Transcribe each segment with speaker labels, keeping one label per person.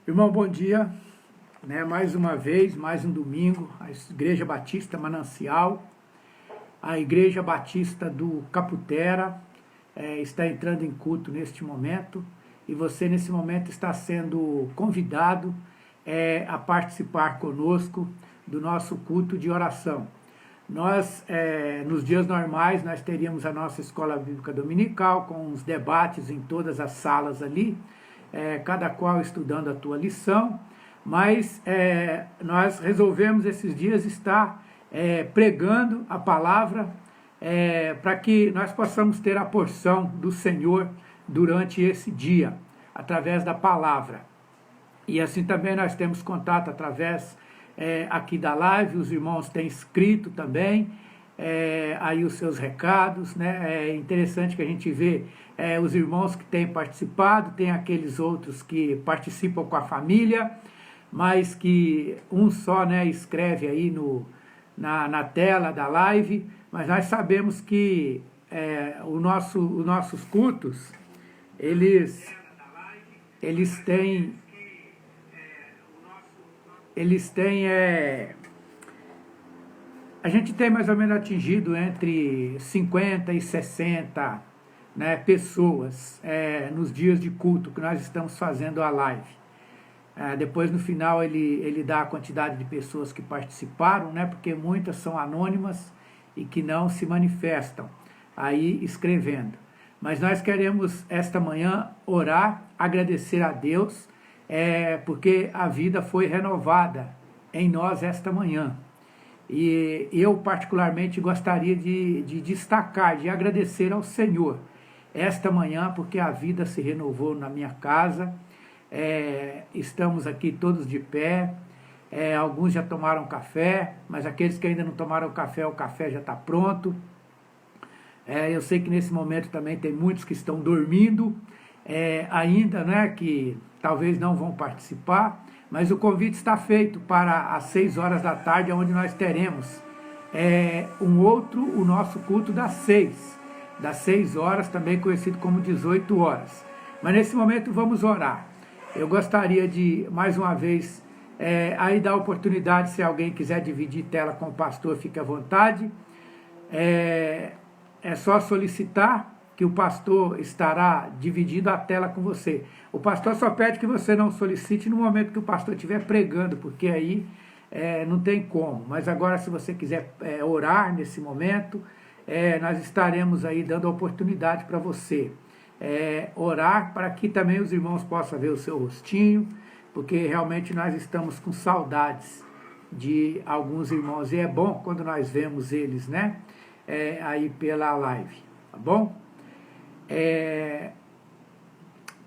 Speaker 1: Irmão, bom dia, né? Mais uma vez, mais um domingo, a Igreja Batista Manancial, a Igreja Batista do Caputera está entrando em culto neste momento e você nesse momento está sendo convidado a participar conosco do nosso culto de oração. Nós, nos dias normais, nós teríamos a nossa escola bíblica dominical com os debates em todas as salas ali, cada qual estudando a tua lição, mas nós resolvemos esses dias estar pregando a palavra para que nós possamos ter a porção do Senhor durante esse dia, através da palavra. E assim também nós temos contato através aqui da live, os irmãos têm escrito também, aí os seus recados, né? É interessante que a gente vê os irmãos que têm participado, tem aqueles outros que participam com a família, mas que um só, né, escreve aí na tela da live, mas nós sabemos que os nossos cultos, eles têm a gente tem mais ou menos atingido entre 50 e 60, né, pessoas nos dias de culto que nós estamos fazendo a live. Depois no final ele dá a quantidade de pessoas que participaram, né, porque muitas são anônimas e que não se manifestam aí escrevendo. Mas nós queremos esta manhã orar, agradecer a Deus, porque a vida foi renovada em nós esta manhã. E eu particularmente gostaria de destacar, de agradecer ao Senhor esta manhã, porque a vida se renovou na minha casa, estamos aqui todos de pé, alguns já tomaram café, mas aqueles que ainda não tomaram café, o café já está pronto. Eu sei que nesse momento também tem muitos que estão dormindo, ainda, né, que talvez não vão participar, mas o convite está feito para às 6 horas da tarde, onde nós teremos o nosso culto das 6 horas, também conhecido como 18 horas. Mas nesse momento vamos orar. Eu gostaria de, mais uma vez, aí dar a oportunidade, se alguém quiser dividir tela com o pastor, fique à vontade. É só solicitar que o pastor estará dividindo a tela com você. O pastor só pede que você não solicite no momento que o pastor estiver pregando, porque aí não tem como. Mas agora, se você quiser orar nesse momento, nós estaremos aí dando a oportunidade para você orar, para que também os irmãos possam ver o seu rostinho, porque realmente nós estamos com saudades de alguns irmãos, e é bom quando nós vemos eles, né, aí pela live, tá bom?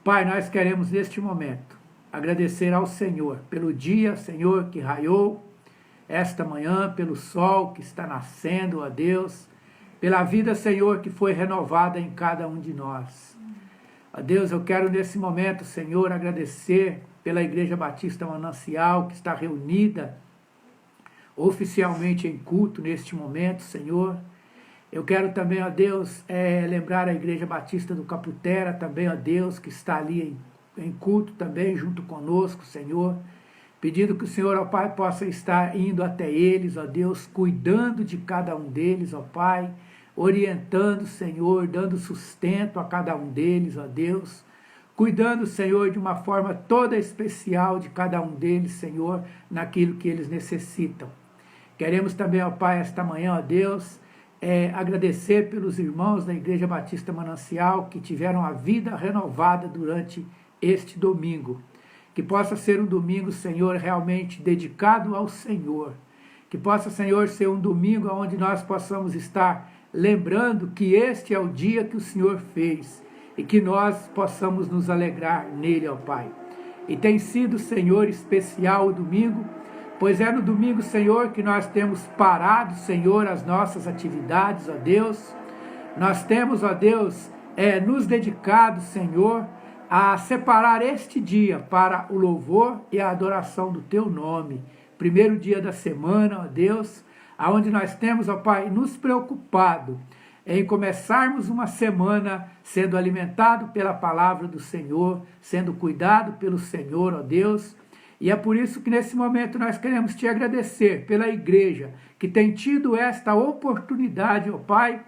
Speaker 1: Pai, nós queremos neste momento agradecer ao Senhor pelo dia, Senhor, que raiou esta manhã, pelo sol que está nascendo, ó Deus, pela vida, Senhor, que foi renovada em cada um de nós. Ó Deus, eu quero nesse momento, Senhor, agradecer pela Igreja Batista Manancial, que está reunida oficialmente em culto neste momento, Senhor. Eu quero também, ó Deus, lembrar a Igreja Batista do Caputera, também, ó Deus, que está ali em culto também, junto conosco, Senhor, pedindo que o Senhor, ó Pai, possa estar indo até eles, ó Deus, cuidando de cada um deles, ó Pai, orientando, Senhor, dando sustento a cada um deles, ó Deus, cuidando, Senhor, de uma forma toda especial de cada um deles, Senhor, naquilo que eles necessitam. Queremos também, ó Pai, esta manhã, ó Deus, agradecer pelos irmãos da Igreja Batista Manancial que tiveram a vida renovada durante este domingo. Que possa ser um domingo, Senhor, realmente dedicado ao Senhor. Que possa, Senhor, ser um domingo onde nós possamos estar lembrando que este é o dia que o Senhor fez e que nós possamos nos alegrar nele, ó Pai. E tem sido, Senhor, especial o domingo, pois é no domingo, Senhor, que nós temos parado, Senhor, as nossas atividades, ó Deus. Nós temos, ó Deus, nos dedicado, Senhor, a separar este dia para o louvor e a adoração do Teu nome. Primeiro dia da semana, ó Deus, aonde nós temos, ó Pai, nos preocupado em começarmos uma semana sendo alimentado pela palavra do Senhor, sendo cuidado pelo Senhor, ó Deus. E é por isso que nesse momento nós queremos te agradecer pela igreja que tem tido esta oportunidade, ó Pai,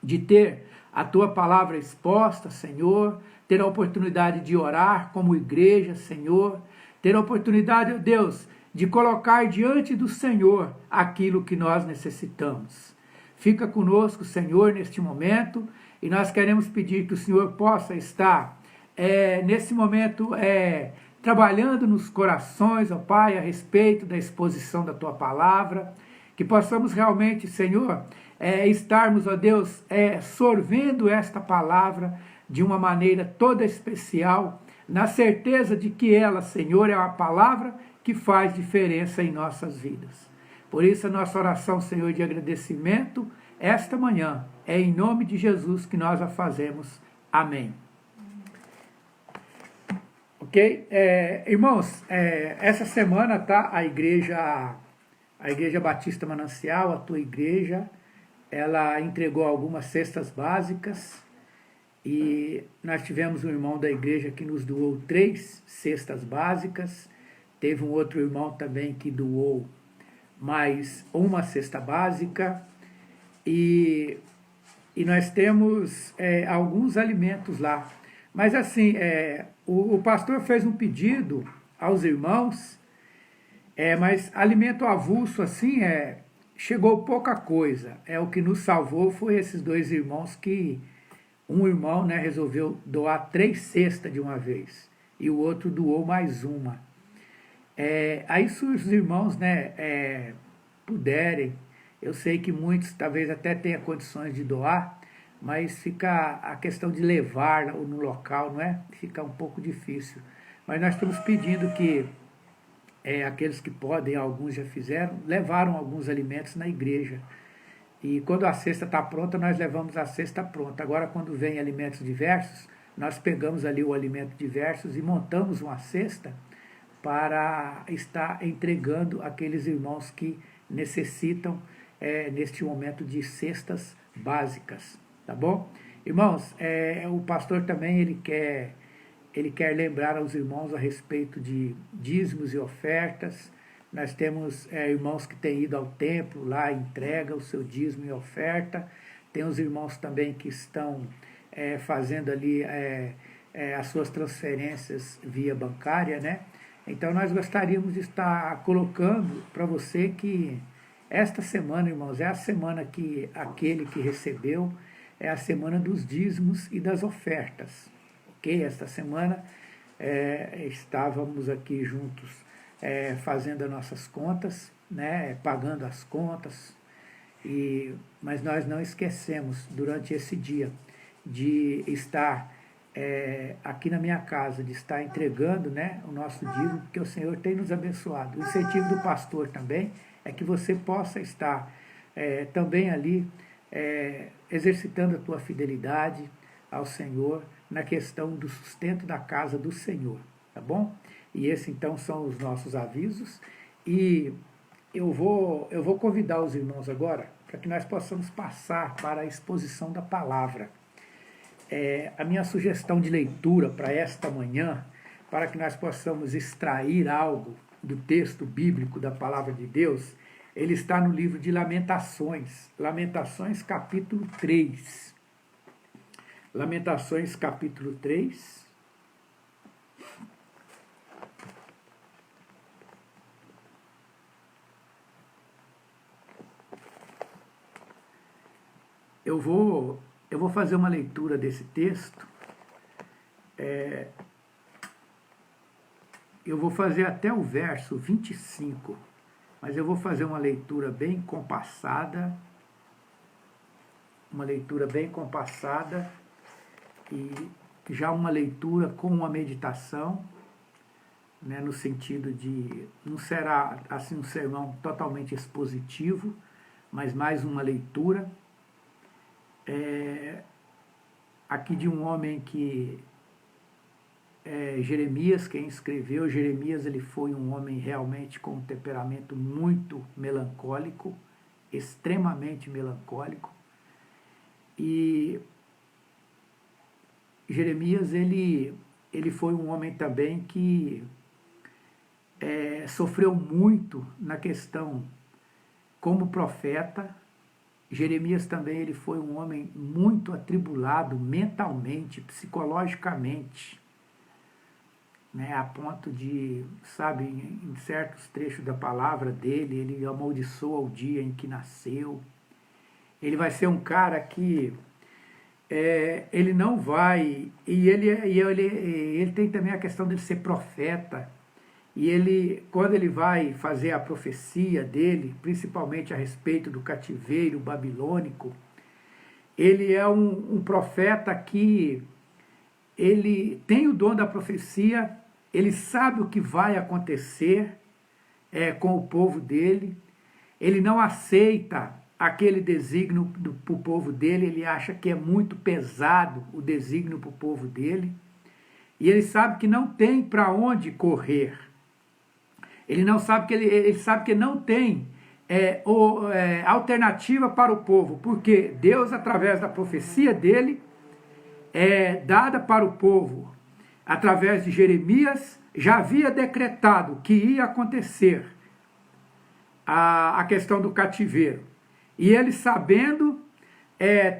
Speaker 1: de ter a tua palavra exposta, Senhor, ter a oportunidade de orar como igreja, Senhor, ter a oportunidade, ó Deus, de colocar diante do Senhor aquilo que nós necessitamos. Fica conosco, Senhor, neste momento, e nós queremos pedir que o Senhor possa estar, nesse momento, trabalhando nos corações, ó Pai, a respeito da exposição da Tua Palavra, que possamos realmente, Senhor, estarmos, ó Deus, sorvendo esta palavra de uma maneira toda especial, na certeza de que ela, Senhor, é uma palavra que faz diferença em nossas vidas. Por isso a nossa oração, Senhor, de agradecimento, esta manhã, é em nome de Jesus que nós a fazemos. Amém. Ok? Irmãos, essa semana tá a Igreja Batista Manancial, a tua igreja, ela entregou algumas cestas básicas e nós tivemos um irmão da igreja que nos doou 3 cestas básicas, teve um outro irmão também que doou mais uma cesta básica e nós temos alguns alimentos lá. Mas assim, o pastor fez um pedido aos irmãos, mas alimento avulso assim, chegou pouca coisa. O que nos salvou foi esses 2 irmãos que, um irmão, né, resolveu doar 3 cestas de uma vez e o outro doou mais uma. Aí se os irmãos, né, puderem, eu sei que muitos talvez até tenham condições de doar, mas fica a questão de levar no local, não é? Fica um pouco difícil. Mas nós estamos pedindo que aqueles que podem, alguns já fizeram, levaram alguns alimentos na igreja. E quando a cesta está pronta, nós levamos a cesta pronta. Agora, quando vem alimentos diversos, nós pegamos ali o alimento diversos e montamos uma cesta para estar entregando aqueles irmãos que necessitam, neste momento, de cestas básicas. Tá bom? Irmãos, o pastor também ele quer lembrar aos irmãos a respeito de dízimos e ofertas. Nós temos irmãos que têm ido ao templo, lá entrega o seu dízimo e oferta. Tem os irmãos também que estão fazendo ali as suas transferências via bancária, né? Então nós gostaríamos de estar colocando para você que esta semana, irmãos, é a semana que aquele que recebeu, é a semana dos dízimos e das ofertas. Ok? Esta semana estávamos aqui juntos fazendo as nossas contas, né, pagando as contas, mas nós não esquecemos durante esse dia de estar aqui na minha casa, de estar entregando, né, o nosso dízimo, porque o Senhor tem nos abençoado. O incentivo do pastor também é que você possa estar também ali exercitando a tua fidelidade ao Senhor na questão do sustento da casa do Senhor, tá bom? E esses então são os nossos avisos e eu vou convidar os irmãos agora para que nós possamos passar para a exposição da palavra. A minha sugestão de leitura para esta manhã, para que nós possamos extrair algo do texto bíblico da palavra de Deus, ele está no livro de Lamentações, Lamentações capítulo 3. Lamentações capítulo 3. Eu vou fazer uma leitura desse texto. Eu vou fazer até o verso 25, mas eu vou fazer uma leitura bem compassada, e já uma leitura com uma meditação, né, no sentido de, não será assim um sermão totalmente expositivo, mas mais uma leitura, aqui de um homem que Jeremias, quem escreveu. Jeremias, ele foi um homem realmente com um temperamento muito melancólico, extremamente melancólico, E Jeremias, ele foi um homem também que sofreu muito na questão como profeta. Jeremias também ele foi um homem muito atribulado mentalmente, psicologicamente, né, a ponto de, sabe, em certos trechos da palavra dele, ele amaldiçoa o dia em que nasceu. Ele vai ser um cara que ele não vai, e ele tem também a questão de ser profeta, e ele, quando ele vai fazer a profecia dele, principalmente a respeito do cativeiro babilônico, ele é um profeta que ele tem o dom da profecia, ele sabe o que vai acontecer com o povo dele, ele não aceita aquele desígnio para o povo dele, ele acha que é muito pesado o desígnio para o povo dele, e ele sabe que não tem para onde correr. Ele não sabe que ele sabe que não tem alternativa para o povo, porque Deus, através da profecia dele, dada para o povo, através de Jeremias, já havia decretado que ia acontecer a questão do cativeiro. E ele sabendo,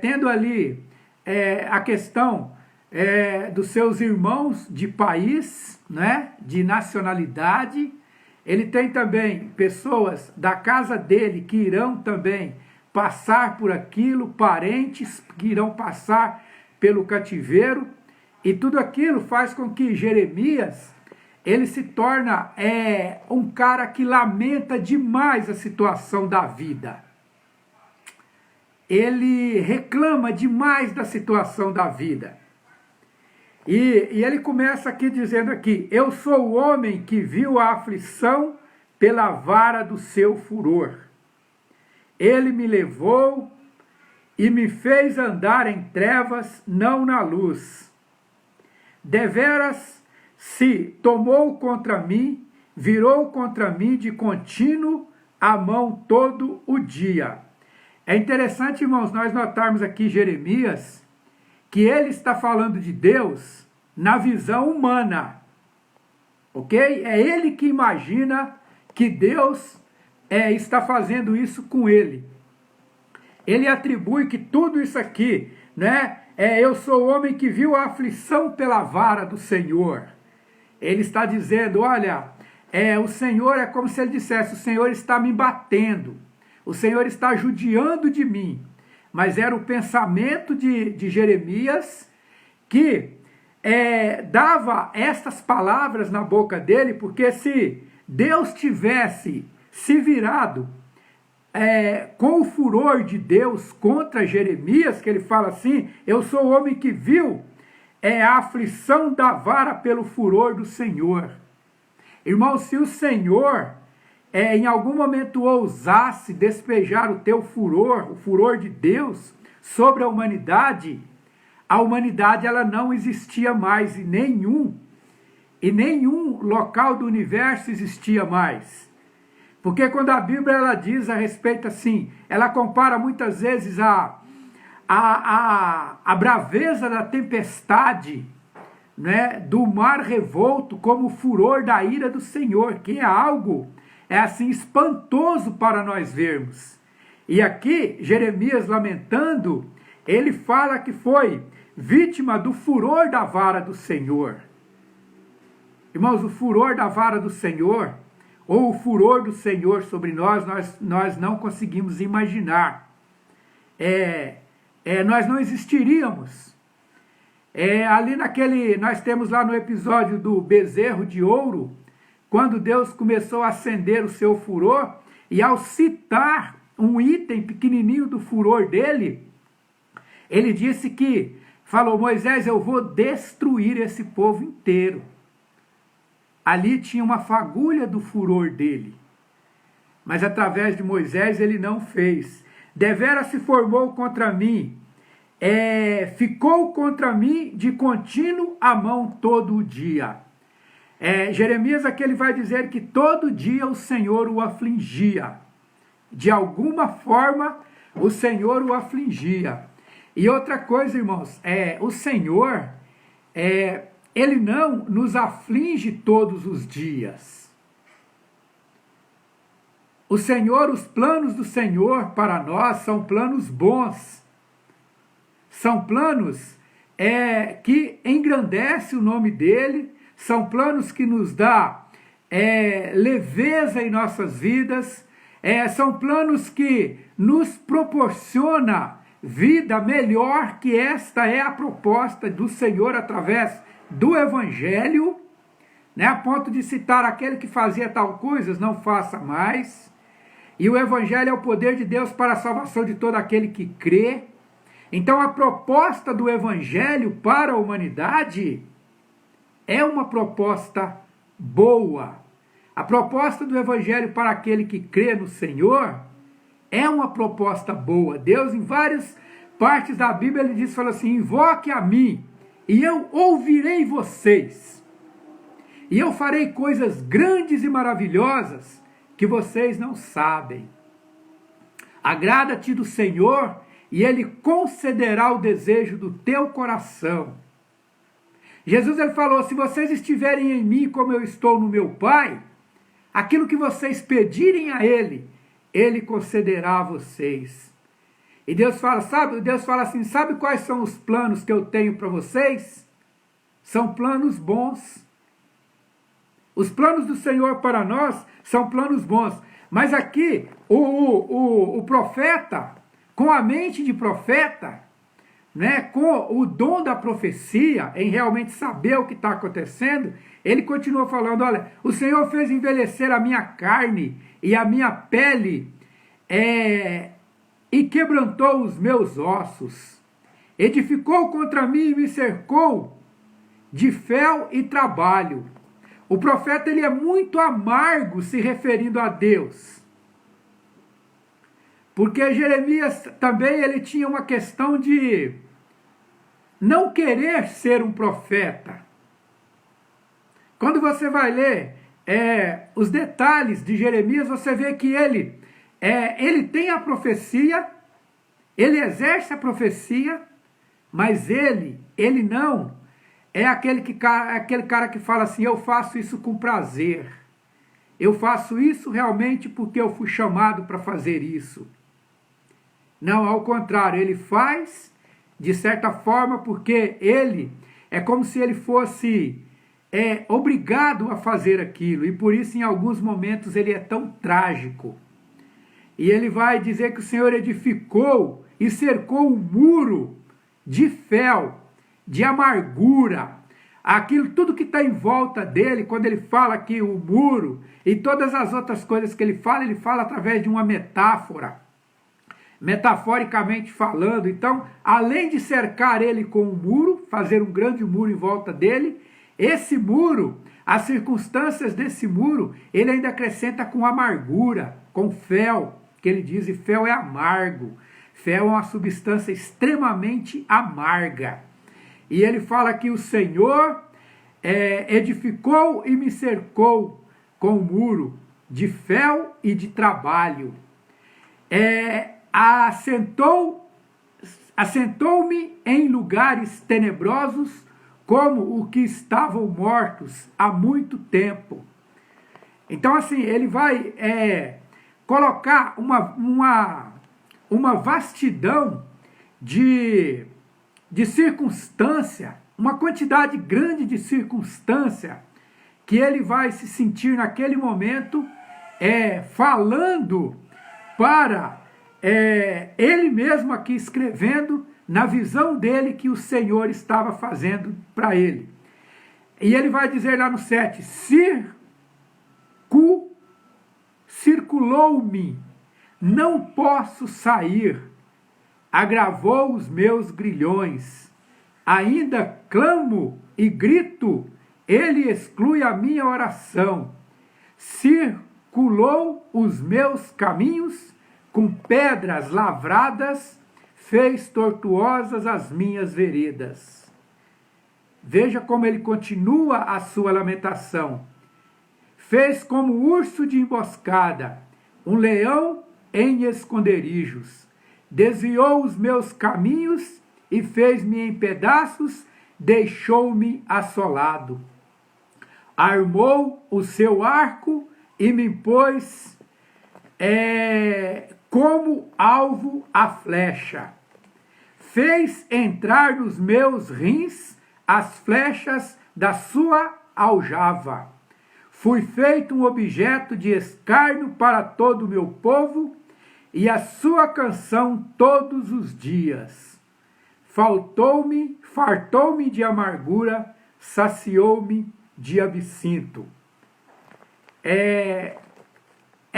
Speaker 1: tendo ali a questão dos seus irmãos de país, né, de nacionalidade, ele tem também pessoas da casa dele que irão também passar por aquilo, parentes que irão passar pelo cativeiro, e tudo aquilo faz com que Jeremias, ele se torna um cara que lamenta demais a situação da vida. Ele reclama demais da situação da vida. E ele começa aqui dizendo aqui, eu sou o homem que viu a aflição pela vara do seu furor. Ele me levou e me fez andar em trevas, não na luz. Deveras se tomou contra mim, virou contra mim de contínuo a mão todo o dia. É interessante, irmãos, nós notarmos aqui Jeremias, que ele está falando de Deus na visão humana, ok? É ele que imagina que Deus está fazendo isso com ele. Ele atribui que tudo isso aqui, né, eu sou o homem que viu a aflição pela vara do Senhor. Ele está dizendo, olha, o Senhor é como se ele dissesse, o Senhor está me batendo, o Senhor está judiando de mim. Mas era o pensamento de Jeremias que dava estas palavras na boca dele, porque se Deus tivesse se virado com o furor de Deus contra Jeremias, que ele fala assim, eu sou o homem que viu a aflição da vara pelo furor do Senhor. Irmão, se o Senhor em algum momento ousasse despejar o teu furor, o furor de Deus, sobre a humanidade ela não existia mais, e nenhum local do universo existia mais. Porque quando a Bíblia ela diz a respeito assim, ela compara muitas vezes a braveza da tempestade, né, do mar revolto, como o furor da ira do Senhor, que é algo assim espantoso para nós vermos. E aqui, Jeremias lamentando, ele fala que foi vítima do furor da vara do Senhor. Irmãos, o furor da vara do Senhor, ou o furor do Senhor sobre nós não conseguimos imaginar. Nós não existiríamos. Ali nós temos lá no episódio do bezerro de ouro, quando Deus começou a acender o seu furor, e ao citar um item pequenininho do furor dele, ele disse que, falou, Moisés, eu vou destruir esse povo inteiro. Ali tinha uma fagulha do furor dele, mas através de Moisés ele não fez. Deveras se formou contra mim, ficou contra mim de contínuo a mão todo o dia. Jeremias aqui ele vai dizer que todo dia o Senhor o afligia. De alguma forma o Senhor o afligia. E outra coisa, irmãos, o Senhor, Ele não nos aflige todos os dias. O Senhor, os planos do Senhor para nós são planos bons. São planos que engrandecem o nome dEle, são planos que nos dá leveza em nossas vidas, são planos que nos proporciona vida melhor, que esta é a proposta do Senhor através do Evangelho, né, a ponto de citar: aquele que fazia tal coisas, não faça mais. E o Evangelho é o poder de Deus para a salvação de todo aquele que crê. Então a proposta do Evangelho para a humanidade é uma proposta boa. A proposta do Evangelho para aquele que crê no Senhor é uma proposta boa. Deus, em várias partes da Bíblia, ele diz, fala assim: invoque a mim, e eu ouvirei vocês. E eu farei coisas grandes e maravilhosas que vocês não sabem. Agrada-te do Senhor, e Ele concederá o desejo do teu coração. Jesus, ele falou: se vocês estiverem em mim como eu estou no meu Pai, aquilo que vocês pedirem a Ele, Ele concederá a vocês. E Deus fala assim: sabe quais são os planos que eu tenho para vocês? São planos bons. Os planos do Senhor para nós são planos bons. Mas aqui, o profeta, com a mente de profeta, né, com o dom da profecia, em realmente saber o que está acontecendo, ele continua falando: olha, o Senhor fez envelhecer a minha carne e a minha pele, e quebrantou os meus ossos. Edificou contra mim e me cercou de fel e trabalho. O profeta, ele é muito amargo se referindo a Deus. Porque Jeremias também, ele tinha uma questão de não querer ser um profeta. Quando você vai ler os detalhes de Jeremias, você vê que ele tem a profecia, ele exerce a profecia, mas ele não é aquele cara que fala assim: eu faço isso com prazer, eu faço isso realmente porque eu fui chamado para fazer isso. Não, ao contrário, ele faz de certa forma porque ele é como se ele fosse obrigado a fazer aquilo, e por isso em alguns momentos ele é tão trágico. E ele vai dizer que o Senhor edificou e cercou um muro de fel, de amargura, aquilo tudo que está em volta dele. Quando ele fala aqui o muro e todas as outras coisas que ele fala através de uma metáfora, metaforicamente falando. Então, além de cercar ele com um muro, fazer um grande muro em volta dele, esse muro, as circunstâncias desse muro, ele ainda acrescenta com amargura, com fel, que ele diz, e fel é amargo. Fel é uma substância extremamente amarga. E ele fala que o Senhor edificou e me cercou com um muro de fel e de trabalho. Assentou-me em lugares tenebrosos, como o que estavam mortos há muito tempo. Então, assim, ele vai colocar uma vastidão de circunstância, uma quantidade grande de circunstância, que ele vai se sentir naquele momento falando para ele mesmo aqui, escrevendo na visão dele que o Senhor estava fazendo para ele. E ele vai dizer lá no 7, circulou-me, não posso sair, agravou os meus grilhões, ainda clamo e grito, ele exclui a minha oração, circulou os meus caminhos, com pedras lavradas, fez tortuosas as minhas veredas. Veja como ele continua a sua lamentação. Fez como urso de emboscada, leão em esconderijos. Desviou os meus caminhos e fez-me em pedaços, deixou-me assolado. Armou o seu arco e me pôs como alvo a flecha. Fez entrar nos meus rins as flechas da sua aljava. Fui feito um objeto de escárnio para todo o meu povo, e a sua canção todos os dias. Fartou-me de amargura, saciou-me de absinto. É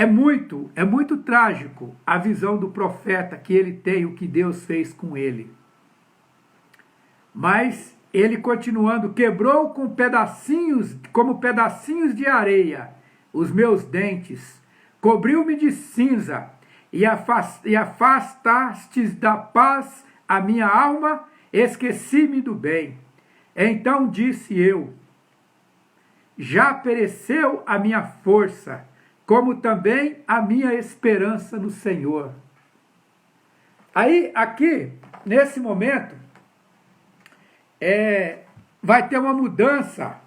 Speaker 1: muito trágico a visão do profeta que ele tem, o que Deus fez com ele. Mas ele continuando, quebrou como pedacinhos de areia os meus dentes, cobriu-me de cinza, e afastastes da paz a minha alma, esqueci-me do bem. Então disse eu, já pereceu a minha força, como também a minha esperança no Senhor. Aí, aqui, nesse momento, vai ter uma mudança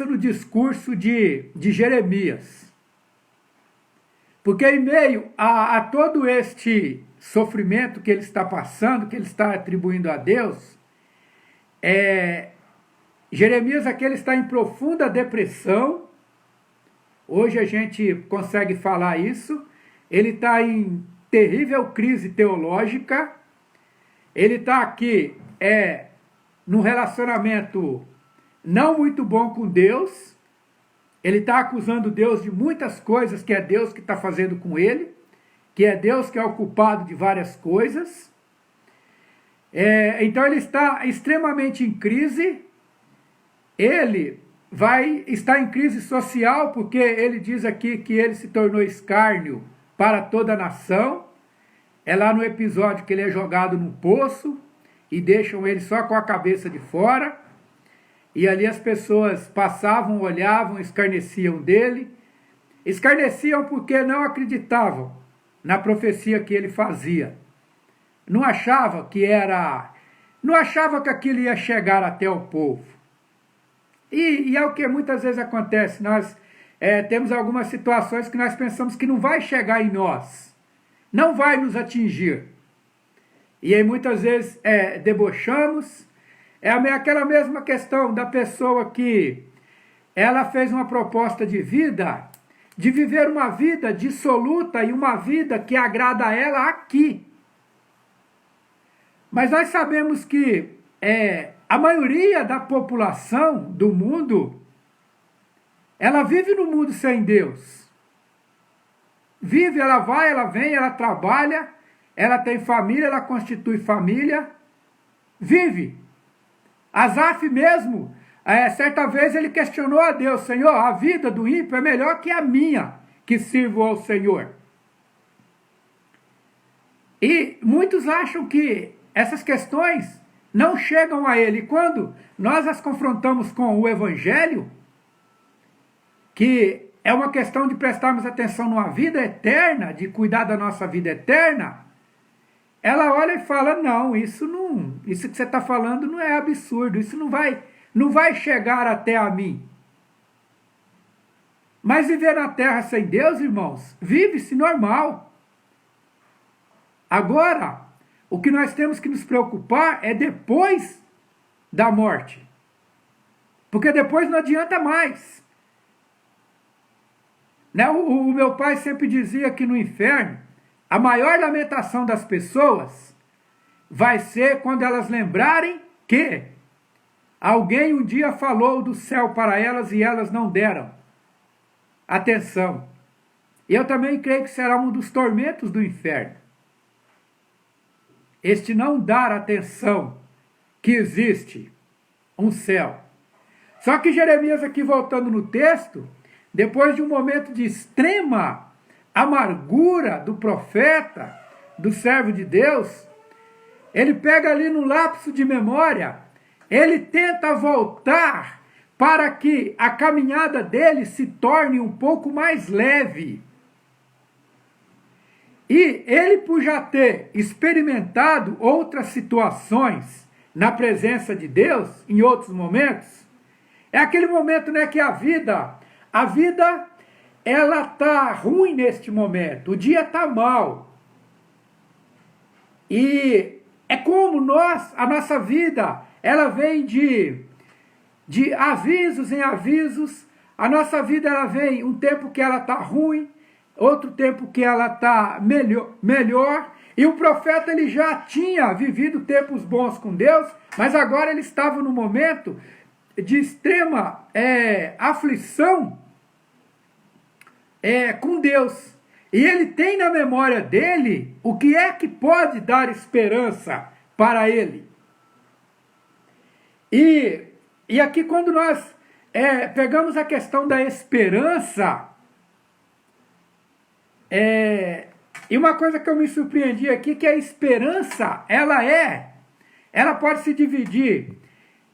Speaker 1: no discurso de Jeremias. Porque em meio a todo este sofrimento que ele está passando, que ele está atribuindo a Deus, Jeremias aqui ele está em profunda depressão. Hoje a gente consegue falar isso. Ele está em terrível crise teológica. Ele está aqui num relacionamento não muito bom com Deus. Ele está acusando Deus de muitas coisas que é Deus que está fazendo com ele, que é Deus que é o culpado de várias coisas. Então ele está extremamente em crise. Ele está em crise social, porque ele diz aqui que ele se tornou escárnio para toda a nação. É lá no episódio que ele é jogado num poço e deixam ele só com a cabeça de fora. E ali as pessoas passavam, olhavam, escarneciam dele. Escarneciam porque não acreditavam na profecia que ele fazia. Não achava que aquilo ia chegar até o povo. E é o que muitas vezes acontece. Nós temos algumas situações que nós pensamos que não vai chegar em nós. Não vai nos atingir. E aí muitas vezes debochamos. É aquela mesma questão da pessoa que ela fez uma proposta de vida, de viver uma vida dissoluta e uma vida que agrada a ela aqui. Mas nós sabemos que a maioria da população do mundo, ela vive no mundo sem Deus. Vive, ela vai, ela vem, ela trabalha, ela tem família, ela constitui família, vive. Asaf mesmo, certa vez ele questionou a Deus, Senhor, a vida do ímpio é melhor que a minha, que sirvo ao Senhor. E muitos acham que essas questões não chegam a ele. E quando nós as confrontamos com o Evangelho, que é uma questão de prestarmos atenção numa vida eterna, de cuidar da nossa vida eterna, ela olha e fala, não, isso que você está falando não é absurdo, isso não vai chegar até a mim. Mas viver na terra sem Deus, irmãos, vive-se normal. Agora, o que nós temos que nos preocupar é depois da morte. Porque depois não adianta mais. Né? O meu pai sempre dizia que no inferno, a maior lamentação das pessoas vai ser quando elas lembrarem que alguém um dia falou do céu para elas e elas não deram atenção. E eu também creio que será um dos tormentos do inferno. Este não dar atenção que existe um céu. Só que Jeremias aqui voltando no texto, depois de um momento de extrema amargura do profeta, do servo de Deus, ele pega ali no lapso de memória, ele tenta voltar para que a caminhada dele se torne um pouco mais leve. E ele, por já ter experimentado outras situações na presença de Deus, em outros momentos, é aquele momento, né, que a vida, ela tá ruim neste momento, o dia tá mal. E é como a nossa vida, ela vem de avisos em avisos. A nossa vida, ela vem um tempo que ela tá ruim, outro tempo que ela tá melhor. E o profeta, ele já tinha vivido tempos bons com Deus, mas agora ele estava num momento de extrema aflição com Deus. E ele tem na memória dele o que é que pode dar esperança para ele. E aqui, quando nós pegamos a questão da esperança, e uma coisa que eu me surpreendi aqui, que a esperança, ela pode se dividir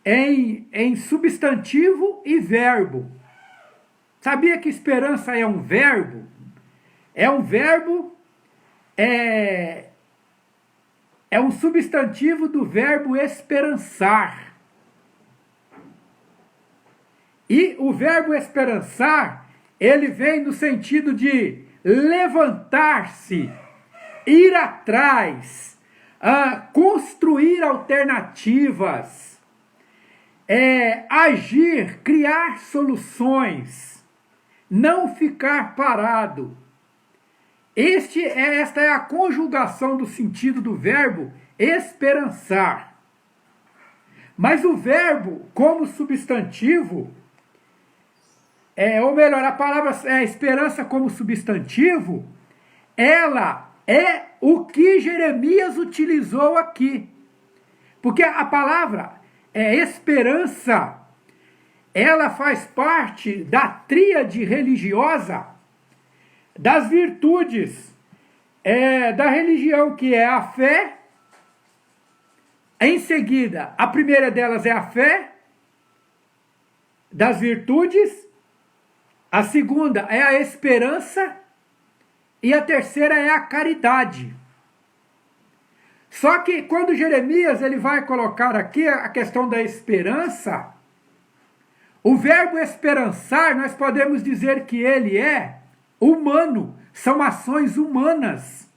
Speaker 1: em substantivo e verbo. Sabia que esperança é um verbo? É um verbo, é um substantivo do verbo esperançar. E o verbo esperançar, ele vem no sentido de levantar-se, ir atrás, construir alternativas, agir, criar soluções, não ficar parado. Esta é a conjugação do sentido do verbo esperançar. Mas o verbo, como substantivo, ou melhor, a palavra esperança como substantivo, ela é o que Jeremias utilizou aqui. Porque a palavra esperança, ela faz parte da tríade religiosa das virtudes da religião, que é a fé. Em seguida, a primeira delas é a fé, das virtudes. A segunda é a esperança. E a terceira é a caridade. Só que quando Jeremias ele vai colocar aqui a questão da esperança, o verbo esperançar, nós podemos dizer que ele é humano. São ações humanas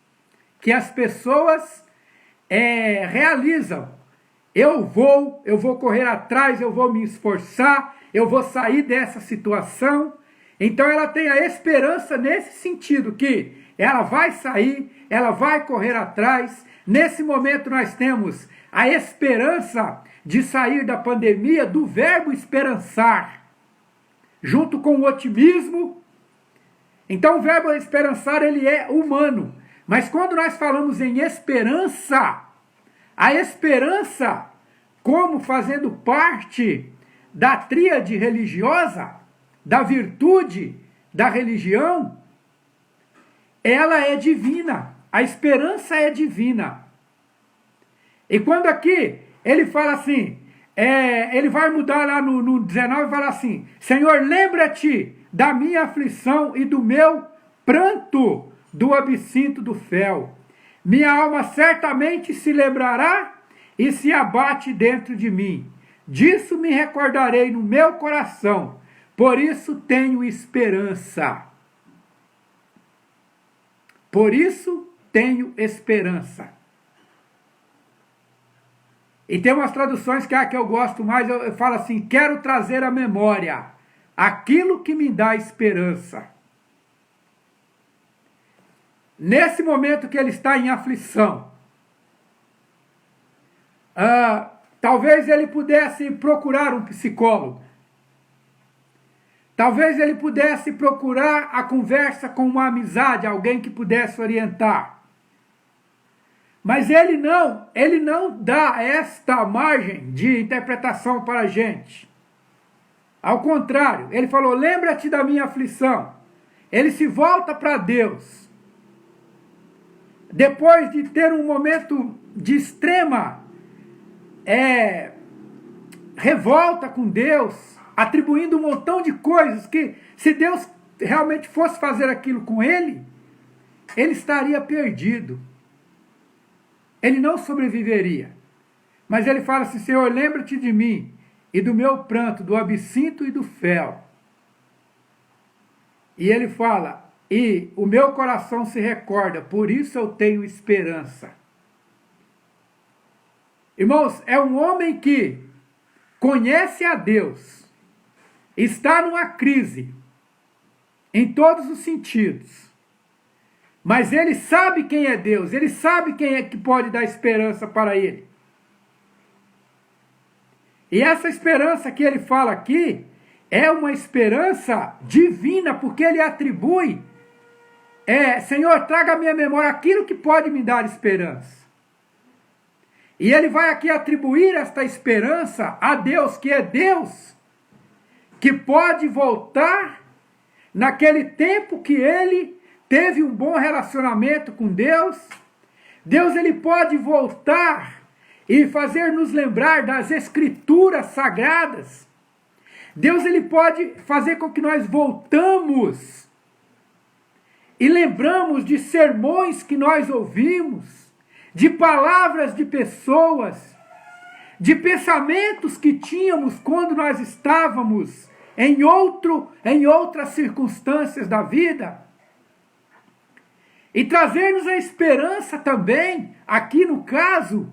Speaker 1: que as pessoas realizam. Eu vou correr atrás, eu vou me esforçar, eu vou sair dessa situação. Então ela tem a esperança nesse sentido, que ela vai sair, ela vai correr atrás. Nesse momento nós temos a esperança de sair da pandemia, do verbo esperançar, junto com o otimismo. Então o verbo esperançar, ele é humano. Mas quando nós falamos em esperança, a esperança como fazendo parte da tríade religiosa, da virtude da religião, ela é divina. A esperança é divina. E quando aqui ele fala assim, ele vai mudar lá no 19 e fala assim: Senhor, lembra-te da minha aflição e do meu pranto do absinto do fel. Minha alma certamente se lembrará e se abate dentro de mim. Disso me recordarei no meu coração. Por isso tenho esperança. Por isso tenho esperança. E tem umas traduções que é a que eu gosto mais, eu falo assim: quero trazer à memória aquilo que me dá esperança. Nesse momento que ele está em aflição, talvez ele pudesse procurar um psicólogo. Talvez ele pudesse procurar a conversa com uma amizade, alguém que pudesse orientar. Mas ele não dá esta margem de interpretação para a gente. Ao contrário, ele falou: lembra-te da minha aflição. Ele se volta para Deus. Depois de ter um momento de extrema revolta com Deus, atribuindo um montão de coisas que, se Deus realmente fosse fazer aquilo com ele, ele estaria perdido. Ele não sobreviveria. Mas ele fala assim, Senhor, lembra-te de mim e do meu pranto, do absinto e do fel. E ele fala, e o meu coração se recorda, por isso eu tenho esperança. Irmãos, é um homem que conhece a Deus, está numa crise, em todos os sentidos, mas ele sabe quem é Deus, ele sabe quem é que pode dar esperança para ele. E essa esperança que ele fala aqui é uma esperança divina, porque ele atribui, Senhor, traga à minha memória aquilo que pode me dar esperança. E ele vai aqui atribuir esta esperança a Deus, que é Deus, que pode voltar naquele tempo que ele teve um bom relacionamento com Deus. Deus, ele pode voltar e fazer nos lembrar das escrituras sagradas. Deus, ele pode fazer com que nós voltamos e lembramos de sermões que nós ouvimos, de palavras de pessoas, de pensamentos que tínhamos quando nós estávamos em outras circunstâncias da vida. E trazer-nos a esperança também, aqui no caso,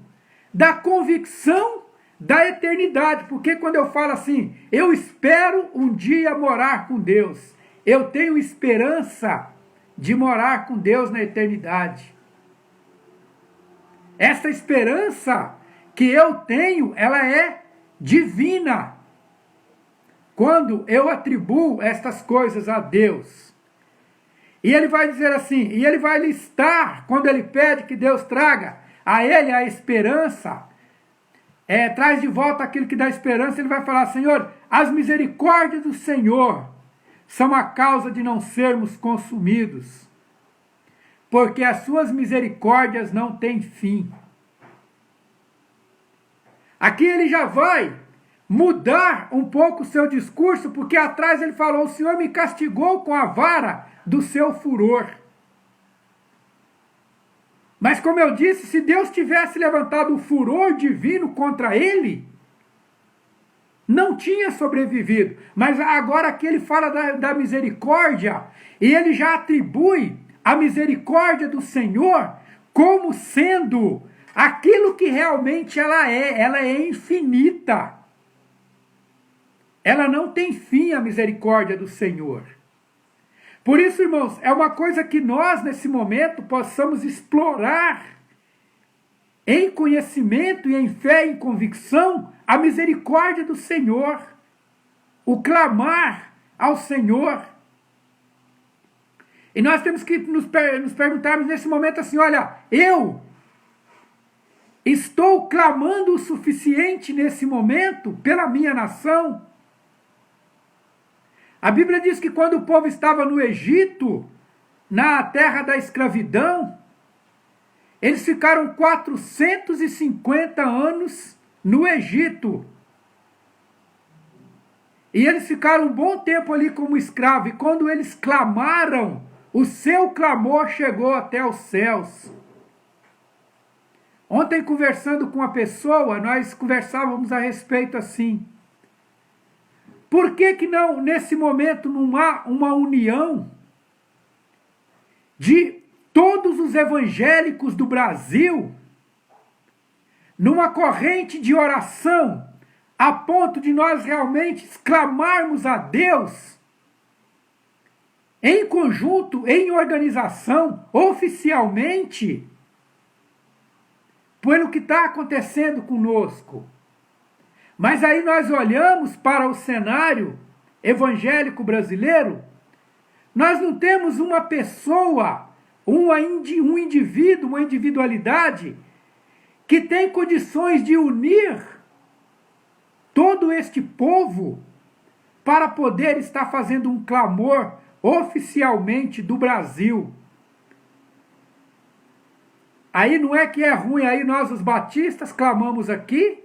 Speaker 1: da convicção da eternidade. Porque quando eu falo assim, eu espero um dia morar com Deus, eu tenho esperança de morar com Deus na eternidade. Essa esperança que eu tenho, ela é divina. Quando eu atribuo estas coisas a Deus. E ele vai dizer assim, e ele vai listar, quando ele pede que Deus traga a ele a esperança, traz de volta aquilo que dá esperança, ele vai falar, Senhor, as misericórdias do Senhor são a causa de não sermos consumidos, porque as suas misericórdias não têm fim. Aqui ele já vai mudar um pouco o seu discurso, porque atrás ele falou, o Senhor me castigou com a vara do seu furor. Mas como eu disse, se Deus tivesse levantado o furor divino contra ele, não tinha sobrevivido. Mas agora aqui ele fala da misericórdia, e ele já atribui a misericórdia do Senhor como sendo aquilo que realmente ela é infinita. Ela não tem fim, a misericórdia do Senhor. Por isso, irmãos, é uma coisa que nós, nesse momento, possamos explorar em conhecimento e em fé e em convicção a misericórdia do Senhor, o clamar ao Senhor. E nós temos que nos perguntarmos nesse momento assim, olha, eu estou clamando o suficiente nesse momento pela minha nação? A Bíblia diz que quando o povo estava no Egito, na terra da escravidão, eles ficaram 450 anos no Egito. E eles ficaram um bom tempo ali como escravos. E quando eles clamaram, o seu clamor chegou até os céus. Ontem, conversando com uma pessoa, nós conversávamos a respeito assim. Por que não, nesse momento, não há uma união de todos os evangélicos do Brasil numa corrente de oração, a ponto de nós realmente clamarmos a Deus em conjunto, em organização, oficialmente, pelo que está acontecendo conosco? Mas aí nós olhamos para o cenário evangélico brasileiro, nós não temos uma pessoa, um indivíduo, uma individualidade que tem condições de unir todo este povo para poder estar fazendo um clamor oficialmente do Brasil. Aí não é que é ruim, aí nós os batistas clamamos aqui,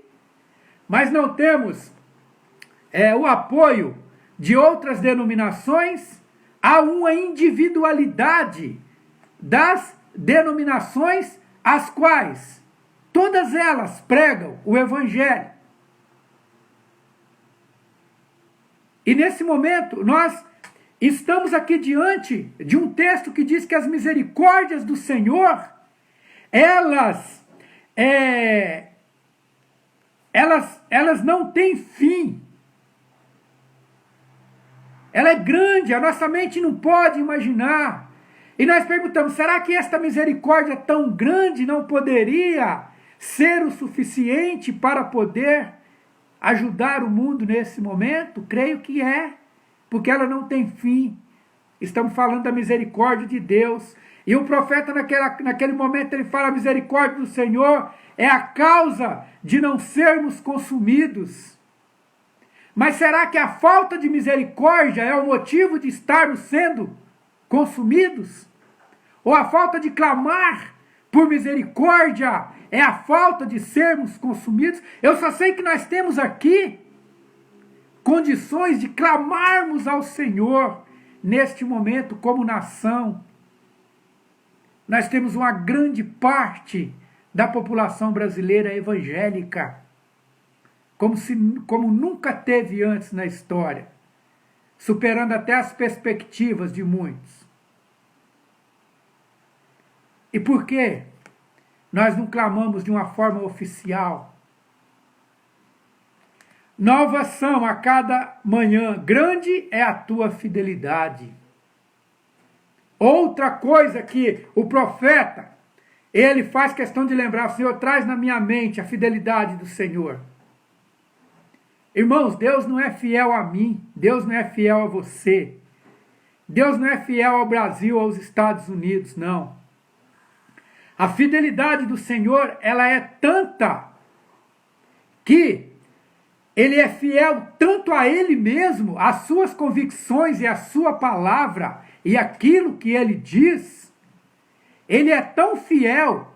Speaker 1: mas não temos o apoio de outras denominações. Há uma individualidade das denominações as quais todas elas pregam o Evangelho. E nesse momento nós estamos aqui diante de um texto que diz que as misericórdias do Senhor, elas não têm fim. Ela é grande, a nossa mente não pode imaginar. E nós perguntamos, será que esta misericórdia tão grande não poderia ser o suficiente para poder ajudar o mundo nesse momento? Creio que é, porque ela não tem fim. Estamos falando da misericórdia de Deus. E o profeta naquele momento ele fala, a misericórdia do Senhor é a causa de não sermos consumidos. Mas será que a falta de misericórdia é o motivo de estarmos sendo consumidos? Ou a falta de clamar por misericórdia é a falta de sermos consumidos? Eu só sei que nós temos aqui condições de clamarmos ao Senhor neste momento como nação. Nós temos uma grande parte da população brasileira evangélica, como nunca teve antes na história, superando até as perspectivas de muitos. E por quê? Nós não clamamos de uma forma oficial. Novas são a cada manhã, grande é a tua fidelidade. Outra coisa que o profeta, ele faz questão de lembrar, o Senhor traz na minha mente a fidelidade do Senhor. Irmãos, Deus não é fiel a mim, Deus não é fiel a você. Deus não é fiel ao Brasil, aos Estados Unidos, não. A fidelidade do Senhor, ela é tanta que Ele é fiel tanto a Ele mesmo, às suas convicções e à sua palavra e aquilo que Ele diz. Ele é tão fiel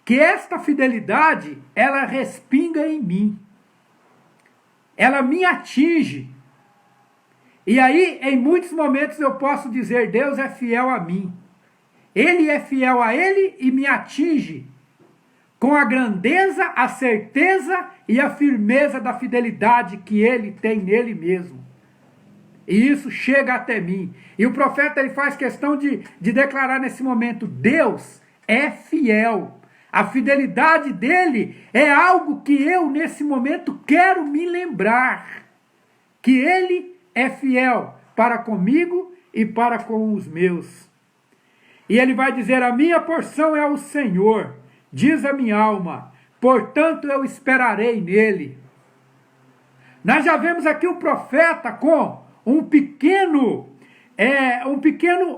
Speaker 1: que esta fidelidade, ela respinga em mim. Ela me atinge. E aí, em muitos momentos eu posso dizer, Deus é fiel a mim. Ele é fiel a Ele e me atinge com a grandeza, a certeza e a firmeza da fidelidade que Ele tem nele mesmo. E isso chega até mim. E o profeta ele faz questão de declarar nesse momento, Deus é fiel. A fidelidade dele é algo que eu, nesse momento, quero me lembrar. Que ele é fiel para comigo e para com os meus. E ele vai dizer, a minha porção é o Senhor, diz a minha alma, portanto eu esperarei nele. Nós já vemos aqui o profeta com um pequeno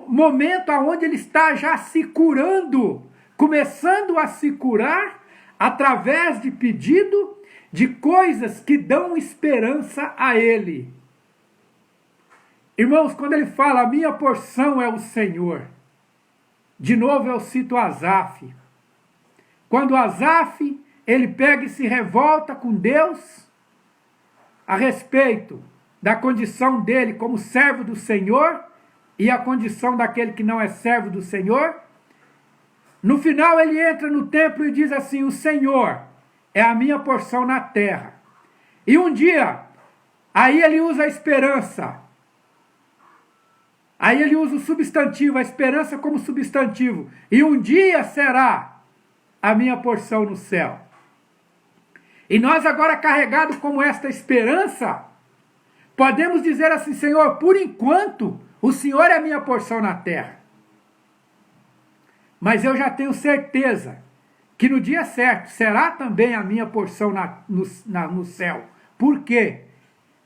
Speaker 1: momento onde ele está já se curando, começando a se curar através de pedido de coisas que dão esperança a ele. Irmãos, quando ele fala, a minha porção é o Senhor, de novo eu cito Asaf. Quando Asaf, ele pega e se revolta com Deus a respeito da condição dele como servo do Senhor e a condição daquele que não é servo do Senhor, no final ele entra no templo e diz assim, o Senhor é a minha porção na terra. E um dia, aí ele usa a esperança. Aí ele usa o substantivo, a esperança como substantivo. E um dia será a minha porção no céu. E nós agora carregados como esta esperança, podemos dizer assim, Senhor, por enquanto, o Senhor é a minha porção na terra. Mas eu já tenho certeza que no dia certo será também a minha porção no céu. Por quê?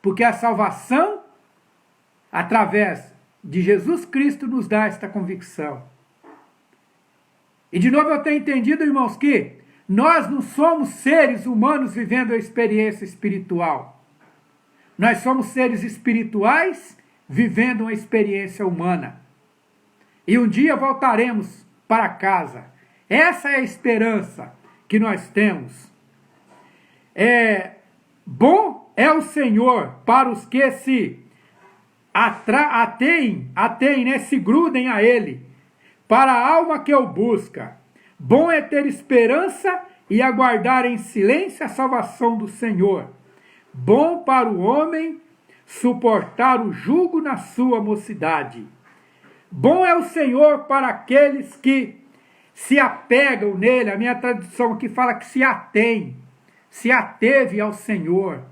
Speaker 1: Porque a salvação, através de Jesus Cristo, nos dá esta convicção. E de novo eu tenho entendido, irmãos, que nós não somos seres humanos vivendo a experiência espiritual. Nós somos seres espirituais vivendo uma experiência humana. E um dia voltaremos para casa. Essa é a esperança que nós temos. Bom é o Senhor para os que se ateiem, né, se grudem a Ele. para a alma que o busca. Bom é ter esperança e aguardar em silêncio a salvação do Senhor. Bom para o homem suportar o jugo na sua mocidade. Bom é o Senhor para aqueles que se apegam nele. A minha tradução aqui fala que se atém, se ateve ao Senhor,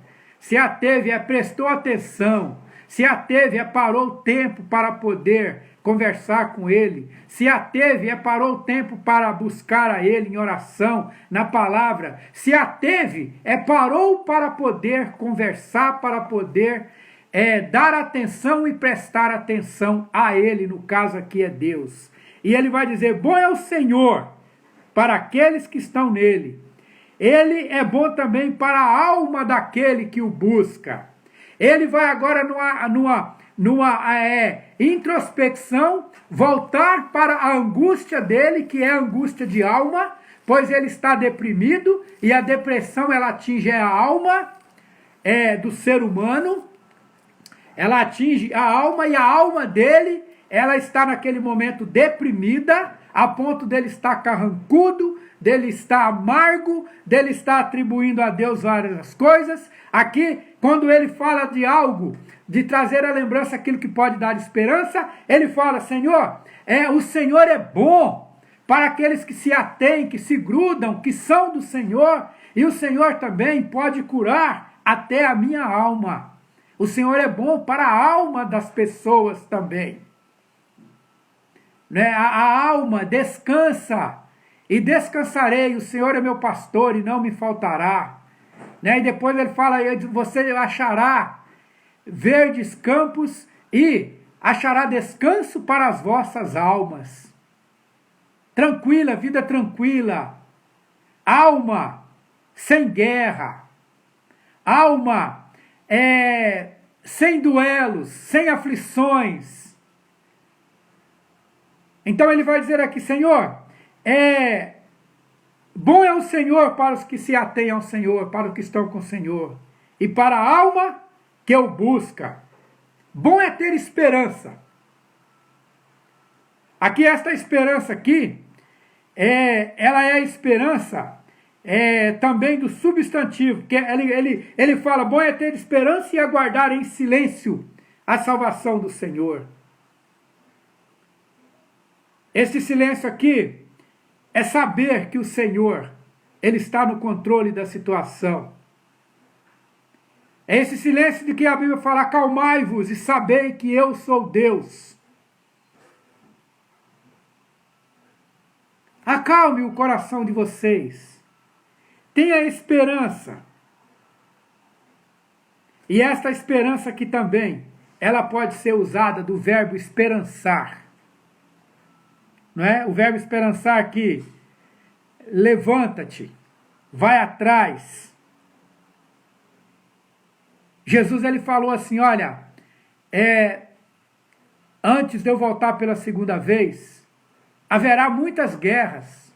Speaker 1: se ateve, prestou atenção, se ateve, parou o tempo para poder conversar com ele, se ateve, parou o tempo para buscar a ele em oração, na palavra, se ateve, parou para poder conversar, para poder dar atenção e prestar atenção a ele, no caso aqui é Deus. E ele vai dizer, bom é o Senhor para aqueles que estão nele. Ele é bom também para a alma daquele que o busca. Ele vai agora numa introspecção, voltar para a angústia dele, que é a angústia de alma, pois ele está deprimido, e a depressão ela atinge a alma do ser humano, ela atinge a alma, e a alma dele, ela está naquele momento deprimida, a ponto dele estar carrancudo, dele estar amargo, dele estar atribuindo a Deus várias coisas. Aqui, quando ele fala de algo, de trazer à lembrança aquilo que pode dar esperança, ele fala, Senhor, o Senhor é bom para aqueles que se atêm, que se grudam, que são do Senhor, e o Senhor também pode curar até a minha alma. O Senhor é bom para a alma das pessoas também. A alma descansa, e descansarei, o Senhor é meu pastor e não me faltará. E depois ele fala, você achará verdes campos e achará descanso para as vossas almas. Tranquila, vida tranquila, alma sem guerra, alma sem duelos, sem aflições. Então ele vai dizer aqui, Senhor, bom é o Senhor para os que se atêm ao Senhor, para os que estão com o Senhor, e para a alma que o busca. Bom é ter esperança. Aqui, esta esperança aqui, ela é a esperança também do substantivo, que ele fala, bom é ter esperança e aguardar em silêncio a salvação do Senhor. Esse silêncio aqui é saber que o Senhor, ele está no controle da situação. É esse silêncio de que a Bíblia fala, acalmai-vos e sabei que eu sou Deus. Acalme o coração de vocês. Tenha esperança. E esta esperança aqui também, ela pode ser usada do verbo esperançar. Não é? O verbo esperançar aqui, levanta-te, vai atrás. Jesus ele falou assim, olha, antes de eu voltar pela segunda vez, haverá muitas guerras,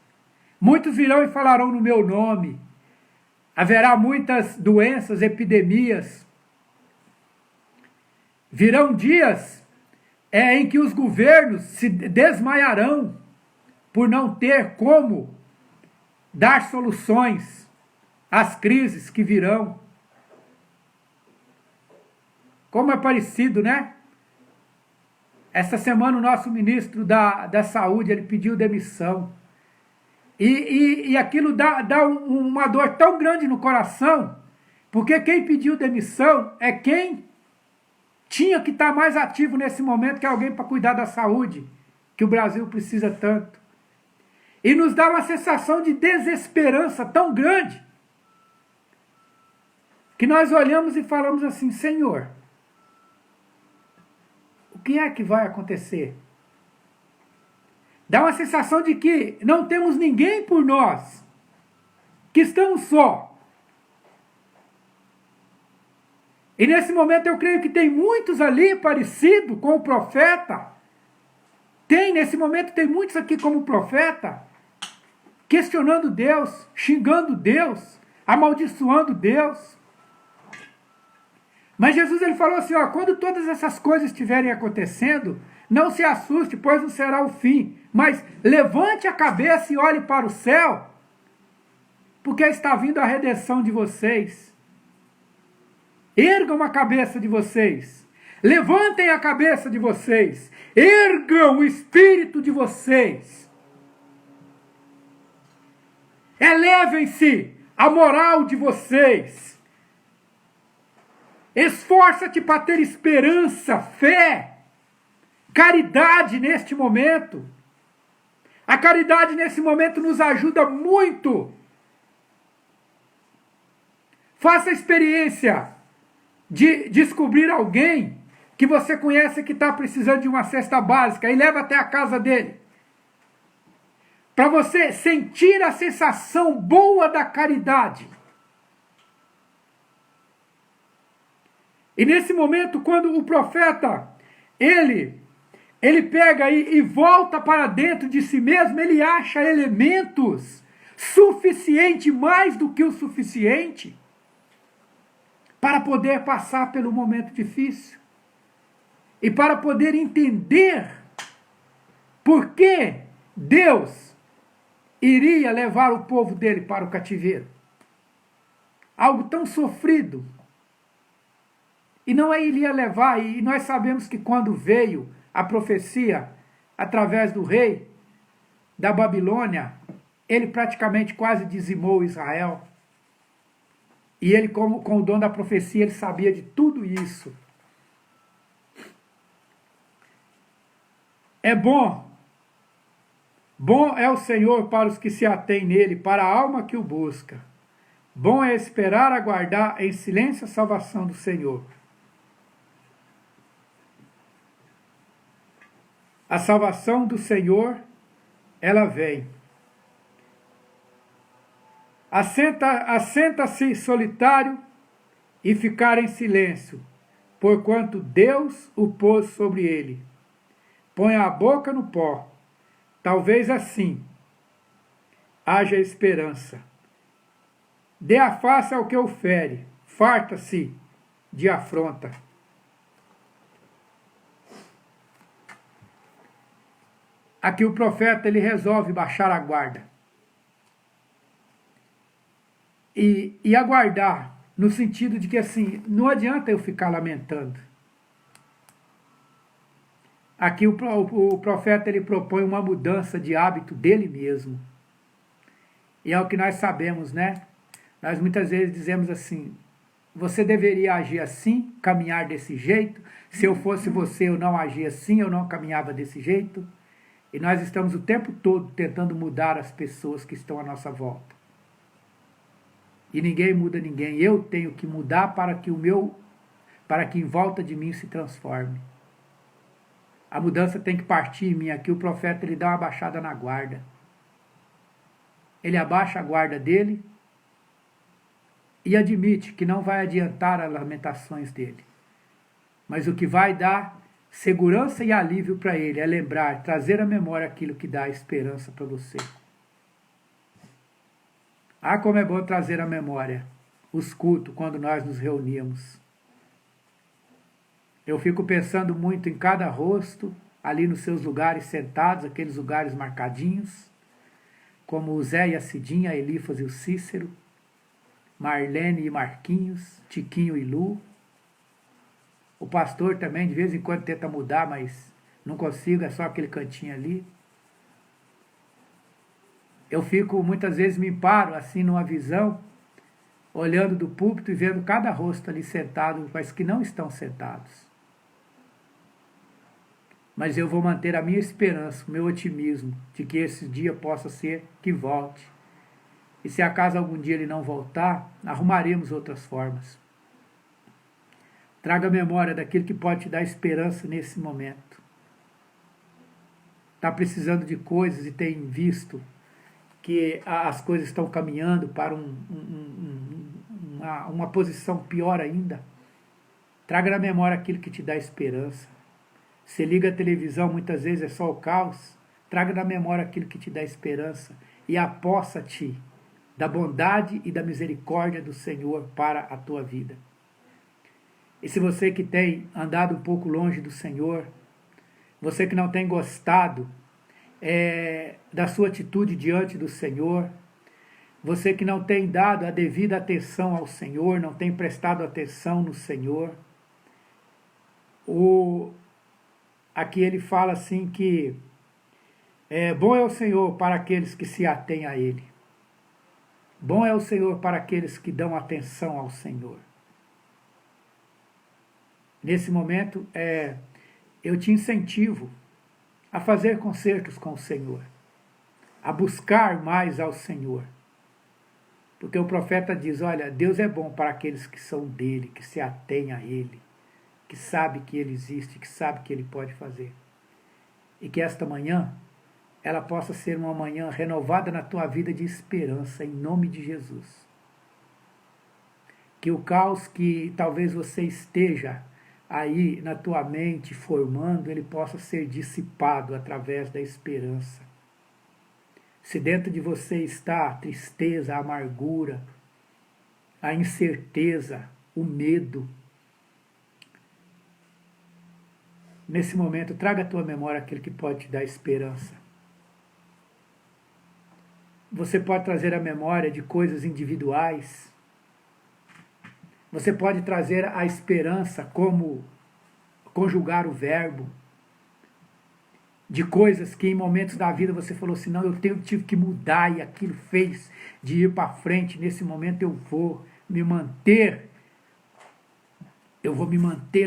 Speaker 1: muitos virão e falarão no meu nome, haverá muitas doenças, epidemias, virão dias em que os governos se desmaiarão por não ter como dar soluções às crises que virão. Como é parecido, né? Essa semana o nosso ministro da Saúde, ele pediu demissão. E aquilo dá uma dor tão grande no coração, porque quem pediu demissão é quem tinha que estar mais ativo nesse momento, que é alguém para cuidar da saúde, que o Brasil precisa tanto. E nos dá uma sensação de desesperança tão grande, que nós olhamos e falamos assim, Senhor, o que é que vai acontecer? Dá uma sensação de que não temos ninguém por nós, que estamos só. E nesse momento eu creio que tem muitos ali parecido com o profeta. Nesse momento tem muitos aqui como profeta, questionando Deus, xingando Deus, amaldiçoando Deus. Mas Jesus ele falou assim, ó, quando todas essas coisas estiverem acontecendo, não se assuste, pois não será o fim. Mas levante a cabeça e olhe para o céu, porque está vindo a redenção de vocês. Ergam a cabeça de vocês. Levantem a cabeça de vocês. Ergam o espírito de vocês. Elevem-se a moral de vocês. Esforça-te para ter esperança, fé, caridade neste momento. A caridade nesse momento nos ajuda muito. Faça a experiência de descobrir alguém que você conhece que está precisando de uma cesta básica e leva até a casa dele. Para você sentir a sensação boa da caridade. E nesse momento, quando o profeta, ele pega e volta para dentro de si mesmo, ele acha elementos suficiente, mais do que o suficiente, para poder passar pelo momento difícil. E para poder entender por que Deus iria levar o povo dele para o cativeiro. Algo tão sofrido. E não iria levar, e nós sabemos que quando veio a profecia através do rei da Babilônia, ele praticamente quase dizimou Israel. E ele, com o dom da profecia, ele sabia de tudo isso. É bom. Bom é o Senhor para os que se atêm nele, para a alma que o busca. Bom é esperar, aguardar em silêncio a salvação do Senhor. A salvação do Senhor, ela vem. Assenta-se solitário e ficar em silêncio, porquanto Deus o pôs sobre ele. Põe a boca no pó, talvez assim haja esperança. Dê a face ao que o fere, farta-se de afronta. Aqui o profeta ele resolve baixar a guarda. E aguardar, no sentido de que assim, não adianta eu ficar lamentando. Aqui o profeta ele propõe uma mudança de hábito dele mesmo. E é o que nós sabemos, né? Nós muitas vezes dizemos assim, você deveria agir assim, caminhar desse jeito. Se eu fosse você, eu não agia assim, eu não caminhava desse jeito. E nós estamos o tempo todo tentando mudar as pessoas que estão à nossa volta. E ninguém muda ninguém. Eu tenho que mudar para que em volta de mim se transforme. A mudança tem que partir em mim. Aqui o profeta ele dá uma baixada na guarda. Ele abaixa a guarda dele e admite que não vai adiantar as lamentações dele. Mas o que vai dar segurança e alívio para ele é lembrar, trazer à memória aquilo que dá esperança para você. Ah, como é bom trazer à memória os cultos quando nós nos reunimos. Eu fico pensando muito em cada rosto, ali nos seus lugares sentados, aqueles lugares marcadinhos, como o Zé e a Cidinha, a Elifas e o Cícero, Marlene e Marquinhos, Tiquinho e Lu. O pastor também, de vez em quando, tenta mudar, mas não consigo, é só aquele cantinho ali. Eu fico, muitas vezes, me paro, assim, numa visão, olhando do púlpito e vendo cada rosto ali sentado, mas que não estão sentados. Mas eu vou manter a minha esperança, o meu otimismo, de que esse dia possa ser que volte. E se acaso algum dia ele não voltar, arrumaremos outras formas. Traga a memória daquilo que pode te dar esperança nesse momento. Está precisando de coisas e tem visto que as coisas estão caminhando para uma posição pior ainda. Traga na memória aquilo que te dá esperança. Você liga a televisão, muitas vezes é só o caos. Traga na memória aquilo que te dá esperança e apossa-te da bondade e da misericórdia do Senhor para a tua vida. E se você que tem andado um pouco longe do Senhor, você que não tem gostado da sua atitude diante do Senhor, você que não tem dado a devida atenção ao Senhor, não tem prestado atenção no Senhor, aqui ele fala assim que bom é o Senhor para aqueles que se atêm a Ele. Bom é o Senhor para aqueles que dão atenção ao Senhor. Nesse momento, eu te incentivo a fazer concertos com o Senhor, a buscar mais ao Senhor. Porque o profeta diz, olha, Deus é bom para aqueles que são dele, que se atêm a Ele, que sabe que Ele existe, que sabe que Ele pode fazer. E que esta manhã, ela possa ser uma manhã renovada na tua vida de esperança, em nome de Jesus. Que o caos que talvez você esteja aí na tua mente formando, ele possa ser dissipado através da esperança. Se dentro de você está a tristeza, a amargura, a incerteza, o medo, nesse momento traga à tua memória aquele que pode te dar esperança. Você pode trazer a memória de coisas individuais. Você pode trazer a esperança como conjugar o verbo. De coisas que em momentos da vida você falou assim, não, tive que mudar e aquilo fez de ir para frente. Nesse momento eu vou me manter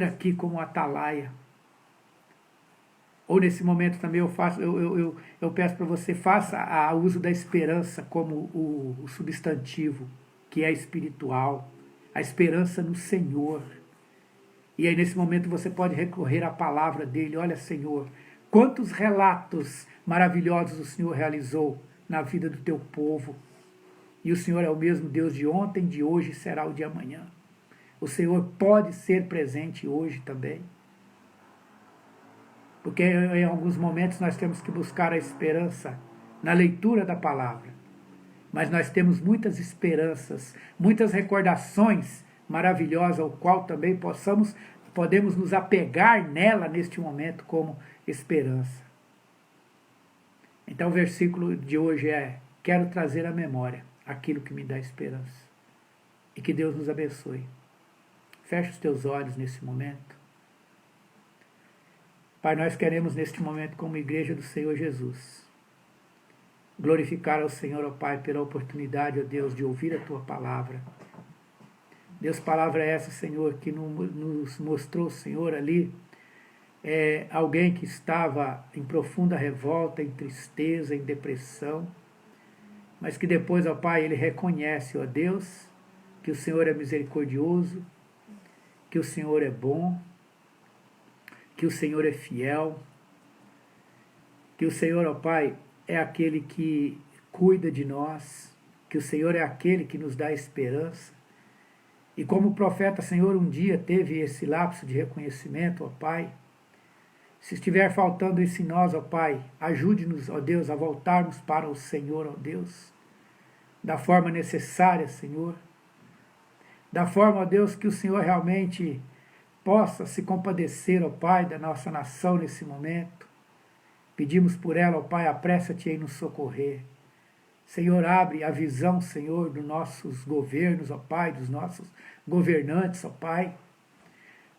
Speaker 1: aqui como atalaia. Ou nesse momento também eu peço para você, faça uso da esperança como o substantivo, que é espiritual, a esperança no Senhor. E aí nesse momento você pode recorrer à palavra dele, olha Senhor, quantos relatos maravilhosos o Senhor realizou na vida do teu povo. E o Senhor é o mesmo Deus de ontem, de hoje e será o de amanhã. O Senhor pode ser presente hoje também. Porque em alguns momentos nós temos que buscar a esperança na leitura da palavra. Mas nós temos muitas esperanças, muitas recordações maravilhosas, ao qual também podemos nos apegar nela neste momento como esperança. Então o versículo de hoje quero trazer à memória aquilo que me dá esperança. E que Deus nos abençoe. Feche os teus olhos nesse momento. Pai, nós queremos neste momento, como igreja do Senhor Jesus, glorificar ao Senhor, ó Pai, pela oportunidade, ó Deus, de ouvir a Tua palavra. Deus, palavra é essa, Senhor, que nos mostrou, Senhor, ali, alguém que estava em profunda revolta, em tristeza, em depressão, mas que depois, ó Pai, ele reconhece, ó Deus, que o Senhor é misericordioso, que o Senhor é bom, que o Senhor é fiel, que o Senhor, ó Pai, é aquele que cuida de nós, que o Senhor é aquele que nos dá esperança. E como o profeta, Senhor, um dia teve esse lapso de reconhecimento, ó Pai, se estiver faltando isso em nós, ó Pai, ajude-nos, ó Deus, a voltarmos para o Senhor, ó Deus, da forma necessária, Senhor, da forma, ó Deus, que o Senhor realmente possa se compadecer, ó Pai, da nossa nação nesse momento. Pedimos por ela, ó Pai, apressa-te em nos socorrer. Senhor, abre a visão, Senhor, dos nossos governos, ó Pai, dos nossos governantes, ó Pai,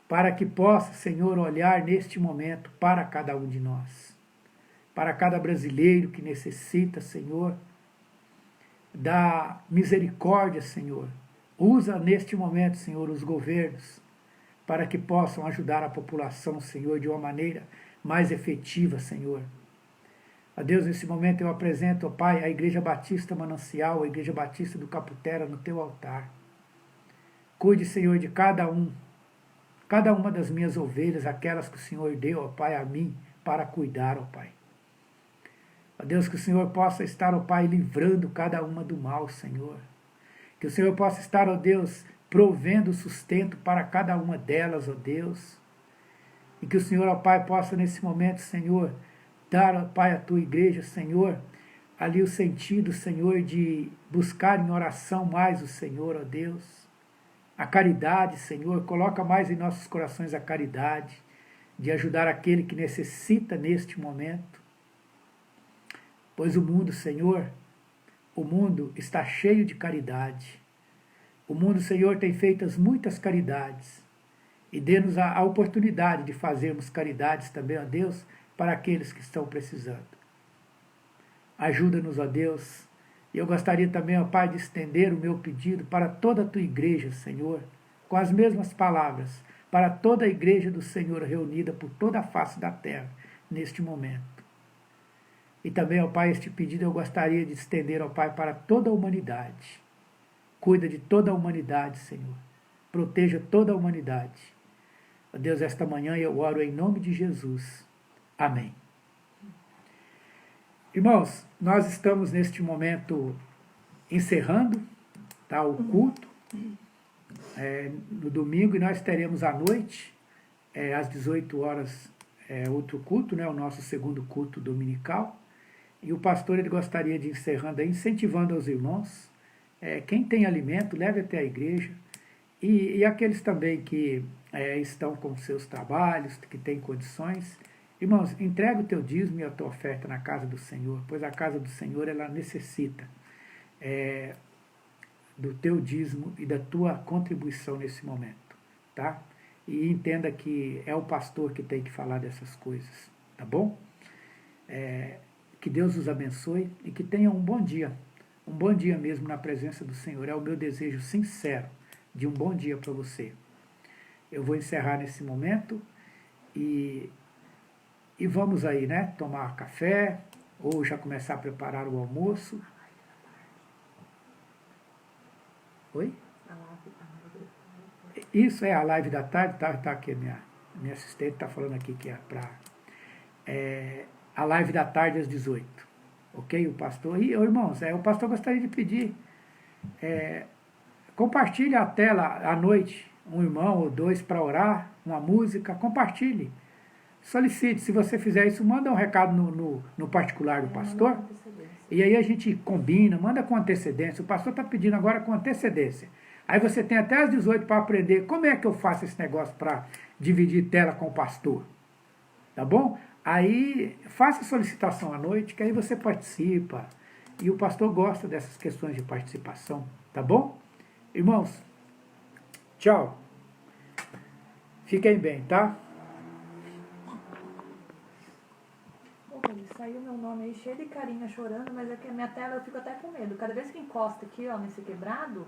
Speaker 1: para que possa, Senhor, olhar neste momento para cada um de nós, para cada brasileiro que necessita, Senhor, da misericórdia, Senhor. Usa neste momento, Senhor, os governos, para que possam ajudar a população, Senhor, de uma maneira mais efetiva, Senhor. A Deus, nesse momento eu apresento, ó Pai, a Igreja Batista Manancial, a Igreja Batista do Caputera no teu altar. Cuide, Senhor, de cada uma das minhas ovelhas, aquelas que o Senhor deu, ó Pai, a mim, para cuidar, ó Pai. Ó Deus, que o Senhor possa estar, ó Pai, livrando cada uma do mal, Senhor. Que o Senhor possa estar, ó Deus, provendo sustento para cada uma delas, ó Deus. E que o Senhor, ó Pai, possa nesse momento, Senhor, dar, ó Pai, à tua igreja, Senhor, ali o sentido, Senhor, de buscar em oração mais o Senhor, ó Deus. a caridade, Senhor, coloca mais em nossos corações a caridade, de ajudar aquele que necessita neste momento. Pois o mundo, Senhor, o mundo está cheio de caridade. O mundo, Senhor, tem feito muitas caridades. E dê-nos a oportunidade de fazermos caridades também, ó Deus, para aqueles que estão precisando. Ajuda-nos, ó Deus. E eu gostaria também, ó Pai, de estender o meu pedido para toda a tua igreja, Senhor, com as mesmas palavras, para toda a igreja do Senhor reunida por toda a face da terra, neste momento. E também, ó Pai, este pedido eu gostaria de estender, ó Pai, para toda a humanidade. Cuida de toda a humanidade, Senhor. Proteja toda a humanidade. Ó Deus, esta manhã eu oro em nome de Jesus. Amém. Irmãos, nós estamos neste momento encerrando, tá, o culto no domingo, e nós teremos à noite, às 18 horas, outro culto, né, o nosso segundo culto dominical. E o pastor ele gostaria de encerrando aí, incentivando aos irmãos, quem tem alimento, leve até a igreja, e aqueles também que estão com seus trabalhos, que têm condições. Irmãos, entrega o teu dízimo e a tua oferta na casa do Senhor, pois a casa do Senhor ela necessita do teu dízimo e da tua contribuição nesse momento, tá? E entenda que é o pastor que tem que falar dessas coisas, tá bom? Que Deus os abençoe e que tenham um bom dia mesmo na presença do Senhor. É o meu desejo sincero de um bom dia para você. Eu vou encerrar nesse momento e vamos aí, né, tomar café ou já começar a preparar o almoço. Oi? Isso é a live da tarde, tá aqui a minha assistente está falando aqui que é para a live da tarde às 18, ok? O pastor, e irmãos, o pastor gostaria de pedir, compartilhe a tela à noite, um irmão ou dois para orar, uma música, compartilhe. Solicite, se você fizer isso, manda um recado no particular do pastor, e aí a gente combina, manda com antecedência. O pastor está pedindo agora com antecedência. Aí você tem até às 18 para aprender como é que eu faço esse negócio para dividir tela com o pastor. Tá bom? Aí faça a solicitação à noite, que aí você participa. E o pastor gosta dessas questões de participação. Tá bom? Irmãos, tchau. Fiquem bem, tá?
Speaker 2: Saiu meu nome aí cheio de carinha chorando, mas é que a minha tela eu fico até com medo. Cada vez que encosta aqui, ó, nesse quebrado,